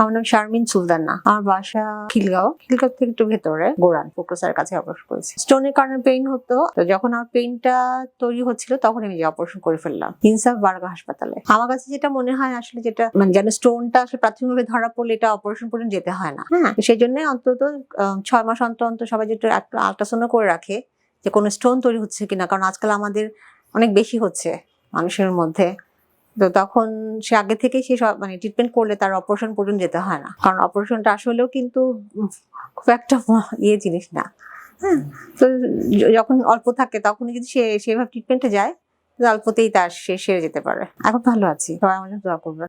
আমার নাম শারমিন সুলতানা। আমার বাসা খিলগাঁও থেকে একটু ভেতরে গোরান ফোকসার কাছে অপারেশন করেছি। স্টোনের কারণে পেইন হতো, তো যখন আমার পেইনটা তৈরি হচ্ছিল তখন আমি অপারেশন করে ফেললাম ইনসাফ বারগা হাসপাতালে। আমার কাছে যেটা মনে হয় আসলে, যেটা মানে যেন স্টোনটা আসলে প্রাথমিকভাবে ধরা পড়লে এটা অপারেশন পর্যন্ত যেতে হয় না। হ্যাঁ, সেই জন্য অন্তত 6 মাস অন্তর সবাই যেটা একটা আল্ট্রাসাউন্ড করে রাখে যে কোনো স্টোন তৈরি হচ্ছে কিনা, কারণ আজকাল আমাদের অনেক বেশি হচ্ছে মানুষের মধ্যে। তো তখন সে আগে থেকে সে সব মানে ট্রিটমেন্ট করলে তার অপারেশন পর্যন্ত যেতে হয় না, কারণ অপারেশনটা আসলেও কিন্তু খুব একটা জিনিস না। হ্যাঁ, তো যখন অল্প থাকে তখন যদি সে সেভাবে ট্রিটমেন্টে যায়, অল্পতেই তার সে সেরে যেতে পারে। এখন ভালো আছি, সবাই আমার জন্য দোয়া করবেন।